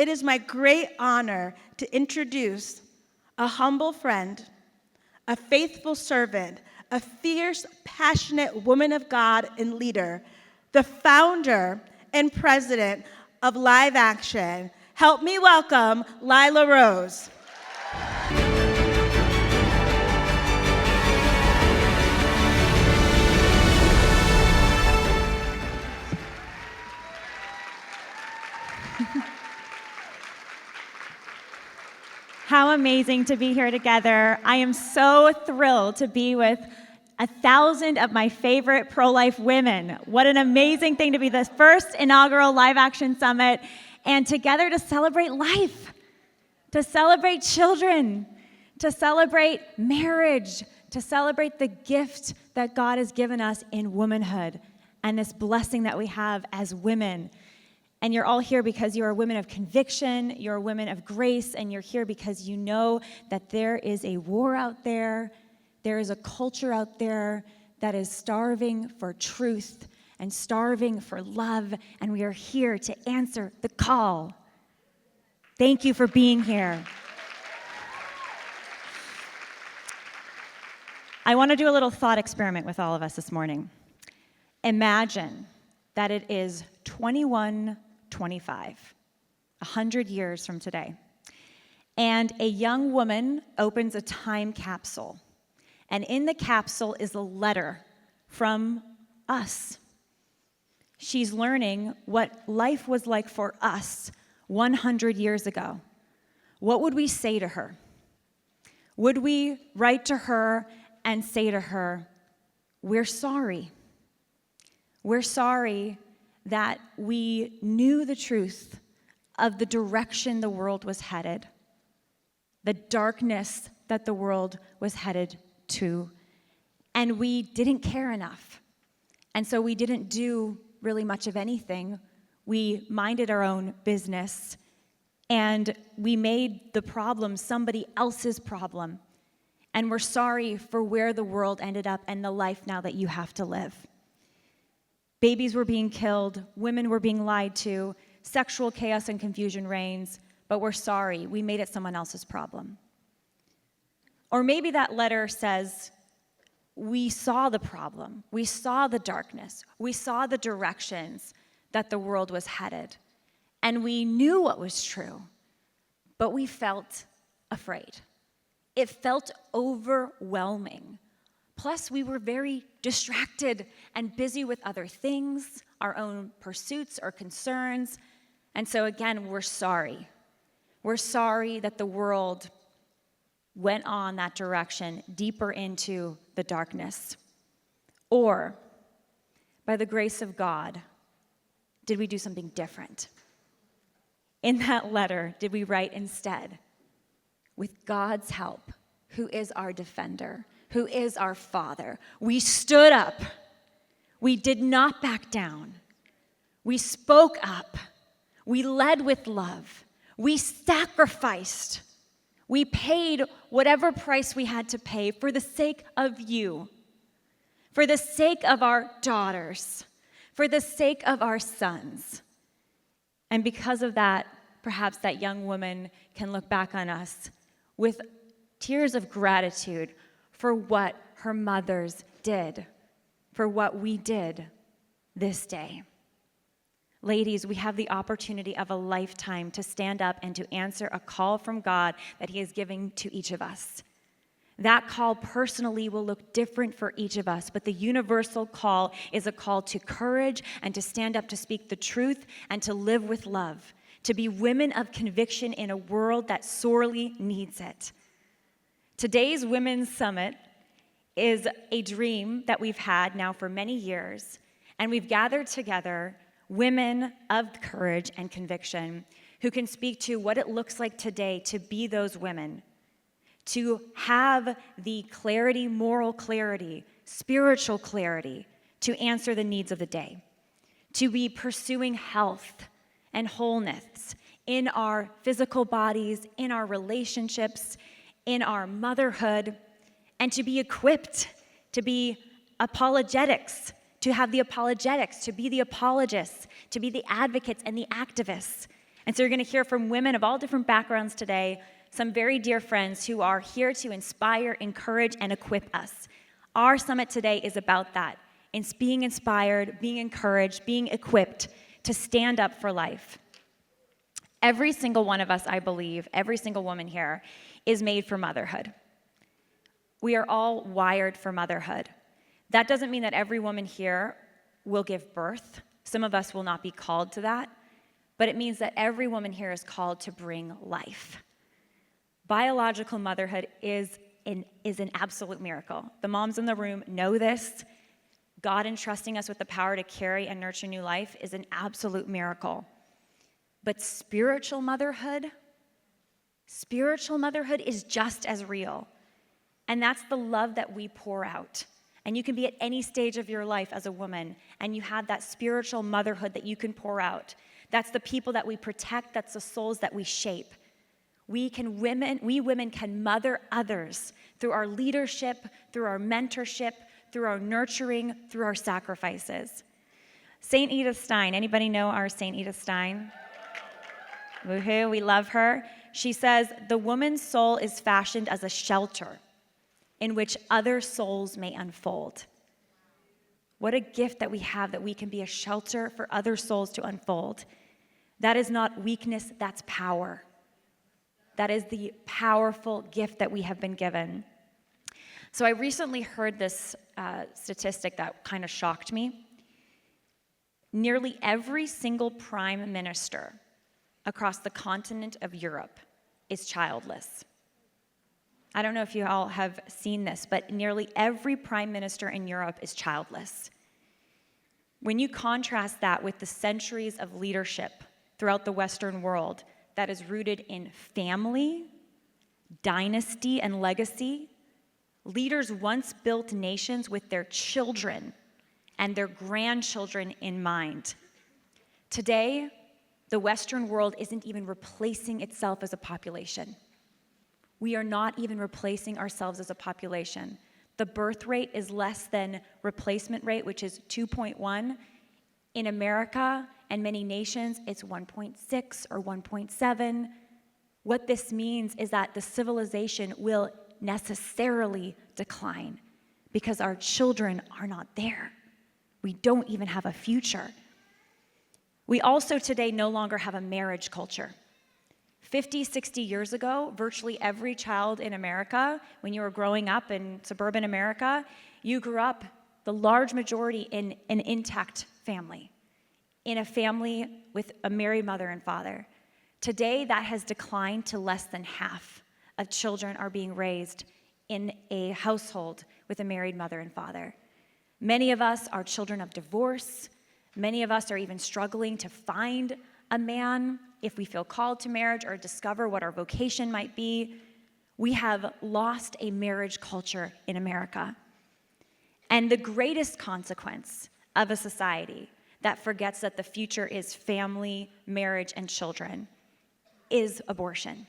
it is my great honor to introduce a humble friend, a faithful servant, a fierce, passionate woman of God and leader, the founder and president of Live Action. Help me welcome Lila Rose. How amazing to be here together. I am so thrilled to be with 1,000 of my favorite pro-life women. What an amazing thing to be the first inaugural Live Action Summit and together to celebrate life, to celebrate children, to celebrate marriage, to celebrate the gift that God has given us in womanhood and this blessing that we have as women. And you're all here because you are women of conviction, you're women of grace, and you're here because you know that there is a war out there, there is a culture out there that is starving for truth and starving for love, and we are here to answer the call. Thank you for being here. I want to do a little thought experiment with all of us this morning. Imagine that it is 2125, 100 years from today, and a young woman opens a time capsule, and in the capsule is a letter from us. She's learning what life was like for us 100 years ago. What would we say to her? Would we write to her and say to her, "We're sorry. We're sorry that we knew the truth of the direction the world was headed, the darkness that the world was headed to, and we didn't care enough. And so we didn't do really much of anything. We minded our own business, and we made the problem somebody else's problem. And we're sorry for where the world ended up and the life now that you have to live. Babies were being killed, women were being lied to, sexual chaos and confusion reigns, but we're sorry, we made it someone else's problem." Or maybe that letter says, "We saw the problem, we saw the darkness, we saw the directions that the world was headed, and we knew what was true, but we felt afraid. It felt overwhelming. Plus, we were very distracted and busy with other things, our own pursuits or concerns. And so again, we're sorry. We're sorry that the world went on that direction, deeper into the darkness." Or, by the grace of God, did we do something different? In that letter, did we write instead, "With God's help, who is our defender, who is our Father, we stood up. We did not back down. We spoke up. We led with love. We sacrificed. We paid whatever price we had to pay for the sake of you, for the sake of our daughters, for the sake of our sons." And because of that, perhaps that young woman can look back on us with tears of gratitude for what her mothers did, for what we did this day. Ladies, we have the opportunity of a lifetime to stand up and to answer a call from God that He is giving to each of us. That call personally will look different for each of us, but the universal call is a call to courage and to stand up to speak the truth and to live with love, to be women of conviction in a world that sorely needs it. Today's Women's Summit is a dream that we've had now for many years, and we've gathered together women of courage and conviction who can speak to what it looks like today to be those women, to have the clarity, moral clarity, spiritual clarity to answer the needs of the day, to be pursuing health and wholeness in our physical bodies, in our relationships, in our motherhood, and to be equipped to be apologetics, to have the apologetics, to be the apologists, to be the advocates and the activists, And so you're going to hear from women of all different backgrounds today, some very dear friends who are here to inspire, encourage, and equip us. Our summit today is about that. It's being inspired, being encouraged, being equipped to stand up for life. Every single one of us, I believe, every single woman here is made for motherhood. We are all wired for motherhood. That doesn't mean that every woman here will give birth. Some of us will not be called to that, but it means that every woman here is called to bring life. Biological motherhood is an absolute miracle. The moms in the room know this. God entrusting us with the power to carry and nurture new life is an absolute miracle. But spiritual motherhood is just as real. And that's the love that we pour out. And you can be at any stage of your life as a woman, and you have that spiritual motherhood that you can pour out. That's the people that we protect, that's the souls that we shape. We women can mother others through our leadership, through our mentorship, through our nurturing, through our sacrifices. St. Edith Stein, anybody know our St. Edith Stein? Woohoo, we love her. She says, "The woman's soul is fashioned as a shelter in which other souls may unfold." What a gift that we have, that we can be a shelter for other souls to unfold. That is not weakness, that's power. That is the powerful gift that we have been given. So I recently heard this statistic that kind of shocked me. Nearly every single prime minister across the continent of Europe is childless. I don't know if you all have seen this, but nearly every prime minister in Europe is childless. When you contrast that with the centuries of leadership throughout the Western world that is rooted in family, dynasty, and legacy, leaders once built nations with their children and their grandchildren in mind. Today, the Western world isn't even replacing itself as a population. We are not even replacing ourselves as a population. The birth rate is less than replacement rate, which is 2.1. In America and many nations, it's 1.6 or 1.7. What this means is that the civilization will necessarily decline because our children are not there. We don't even have a future. We also today no longer have a marriage culture. 50, 60 years ago, virtually every child in America, when you were growing up in suburban America, you grew up, the large majority, in an intact family, in a family with a married mother and father. Today, that has declined to less than half of children are being raised in a household with a married mother and father. Many of us are children of divorce. Many of us are even struggling to find a man if we feel called to marriage or discover what our vocation might be. We have lost a marriage culture in America. And the greatest consequence of a society that forgets that the future is family, marriage, and children is abortion.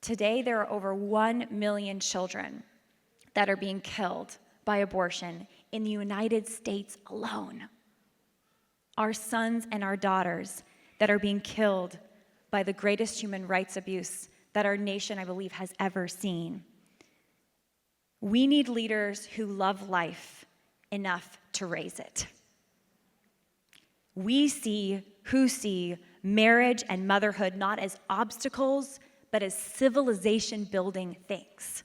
Today, there are over 1 million children that are being killed by abortion in the United States alone. Our sons and our daughters that are being killed by the greatest human rights abuse that our nation, I believe, has ever seen. We need leaders who love life enough to raise it. We see marriage and motherhood not as obstacles, but as civilization-building things.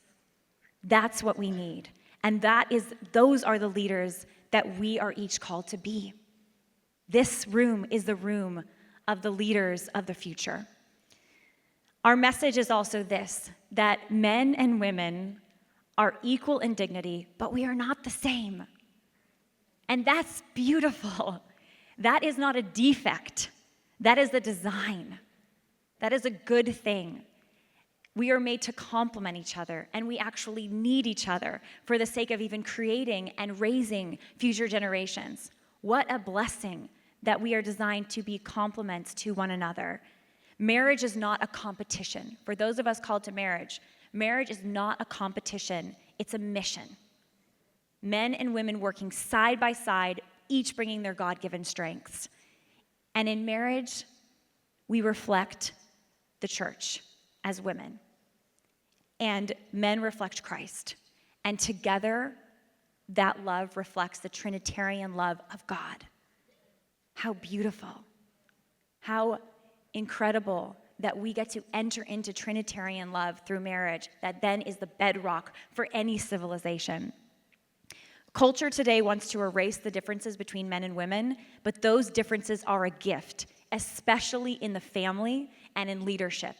That's what we need. And those are the leaders that we are each called to be. This room is the room of the leaders of the future. Our message is also this, that men and women are equal in dignity, but we are not the same. And that's beautiful. That is not a defect. That is the design. That is a good thing. We are made to complement each other, and we actually need each other for the sake of even creating and raising future generations. What a blessing that we are designed to be complements to one another. Marriage is not a competition. For those of us called to marriage is not a competition, it's a mission. Men and women working side by side, each bringing their God-given strengths. And in marriage, we reflect the church as women, and men reflect Christ. And together, that love reflects the Trinitarian love of God. How beautiful. How incredible that we get to enter into Trinitarian love through marriage, that then is the bedrock for any civilization. Culture today wants to erase the differences between men and women, but those differences are a gift, especially in the family and in leadership,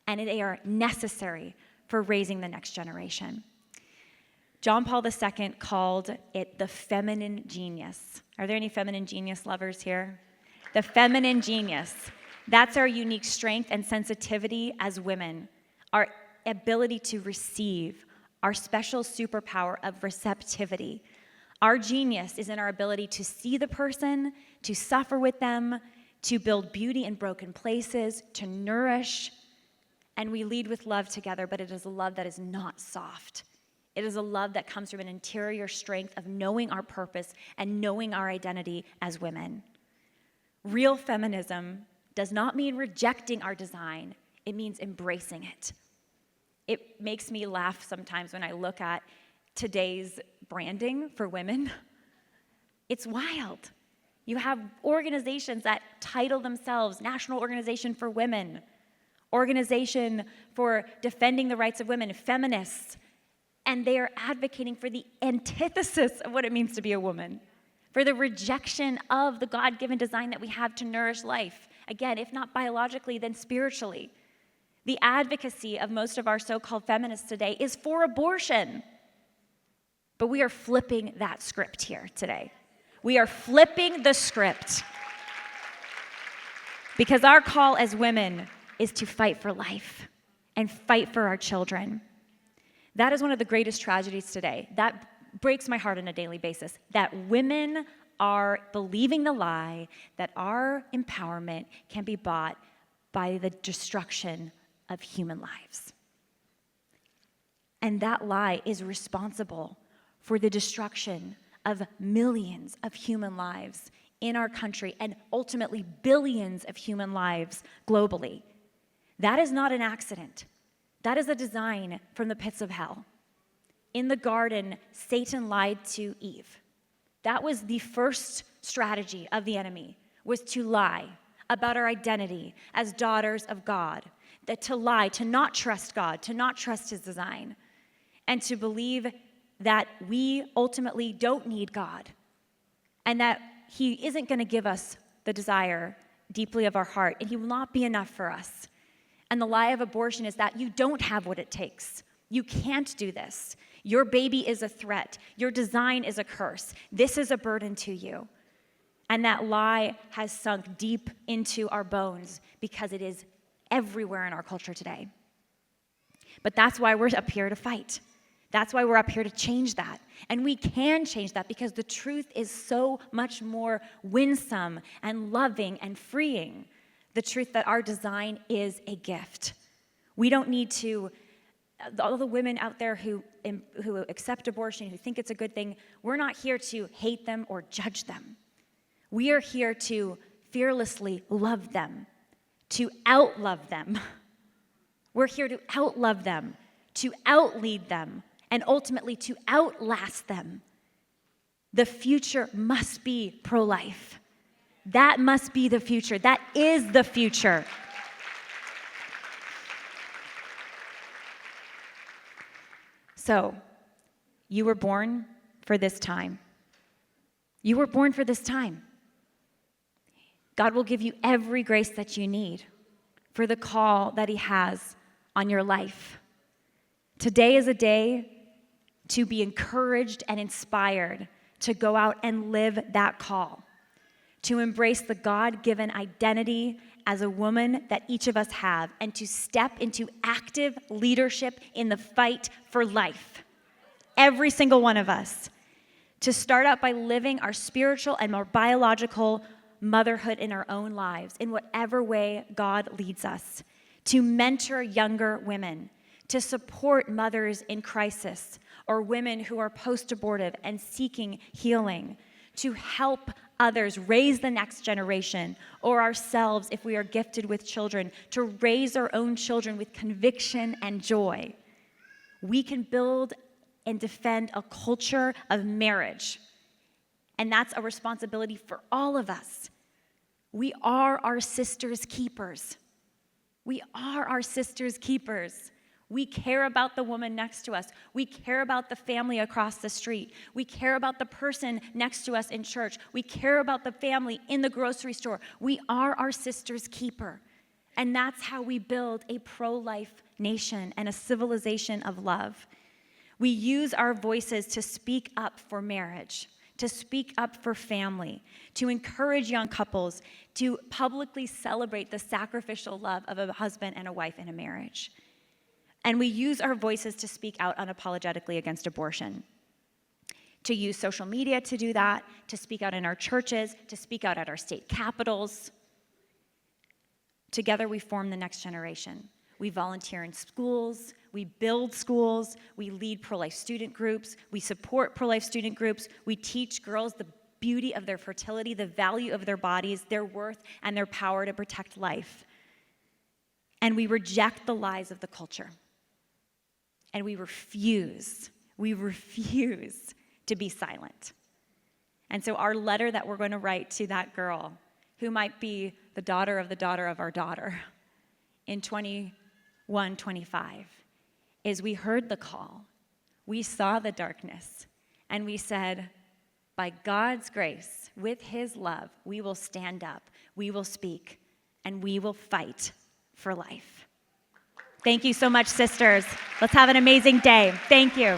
and they are necessary for raising the next generation. John Paul II called it the feminine genius. Are there any feminine genius lovers here? The feminine genius. That's our unique strength and sensitivity as women, our ability to receive, our special superpower of receptivity. Our genius is in our ability to see the person, to suffer with them, to build beauty in broken places, to nourish. And we lead with love together, but it is a love that is not soft. It is a love that comes from an interior strength of knowing our purpose and knowing our identity as women. Real feminism does not mean rejecting our design. It means embracing it. It makes me laugh sometimes when I look at today's branding for women. It's wild. You have organizations that title themselves National Organization for Women, Organization for Defending the Rights of Women, feminists, and they are advocating for the antithesis of what it means to be a woman, for the rejection of the God-given design that we have to nourish life. Again, if not biologically, then spiritually. The advocacy of most of our so-called feminists today is for abortion. But we are flipping that script here today. We are flipping the script. Because our call as women is to fight for life and fight for our children. That is one of the greatest tragedies today. That breaks my heart on a daily basis, that women are believing the lie that our empowerment can be bought by the destruction of human lives. And that lie is responsible for the destruction of millions of human lives in our country and ultimately billions of human lives globally. That is not an accident. That is a design from the pits of hell. In the garden, Satan lied to Eve. That was the first strategy of the enemy, was to lie about our identity as daughters of God, that to lie, to not trust God, to not trust his design, and to believe that we ultimately don't need God, and that he isn't going to give us the desire deeply of our heart, and he will not be enough for us. And the lie of abortion is that you don't have what it takes. You can't do this. Your baby is a threat. Your design is a curse. This is a burden to you. And that lie has sunk deep into our bones because it is everywhere in our culture today. But that's why we're up here to fight. That's why we're up here to change that. And we can change that because the truth is so much more winsome and loving and freeing. The truth that our design is a gift. We don't need to, all the women out there who accept abortion, who think it's a good thing, we're not here to hate them or judge them. We are here to fearlessly love them, to outlove them. We're here to outlove them, to outlead them, and ultimately to outlast them. The future must be pro-life. That must be the future. That is the future. So, you were born for this time. You were born for this time. God will give you every grace that you need for the call that he has on your life. Today is a day to be encouraged and inspired to go out and live that call, to embrace the God-given identity as a woman that each of us have, and to step into active leadership in the fight for life. Every single one of us. To start out by living our spiritual and our biological motherhood in our own lives, in whatever way God leads us. To mentor younger women, to support mothers in crisis, or women who are post-abortive and seeking healing, to help others, raise the next generation, or ourselves if we are gifted with children, to raise our own children with conviction and joy. We can build and defend a culture of marriage, and that's a responsibility for all of us. We are our sisters' keepers. We are our sisters' keepers. We care about the woman next to us. We care about the family across the street. We care about the person next to us in church. We care about the family in the grocery store. We are our sister's keeper. And that's how we build a pro-life nation and a civilization of love. We use our voices to speak up for marriage, to speak up for family, to encourage young couples to publicly celebrate the sacrificial love of a husband and a wife in a marriage. And we use our voices to speak out unapologetically against abortion, to use social media to do that, to speak out in our churches, to speak out at our state capitals. Together we form the next generation. We volunteer in schools, we build schools, we lead pro-life student groups, we support pro-life student groups, we teach girls the beauty of their fertility, the value of their bodies, their worth, and their power to protect life. And we reject the lies of the culture. And we refuse to be silent. And so our letter that we're going to write to that girl, who might be the daughter of our daughter in 21-25, is we heard the call, we saw the darkness, and we said, by God's grace, with his love, we will stand up, we will speak, and we will fight for life. Thank you so much, sisters. Let's have an amazing day. Thank you.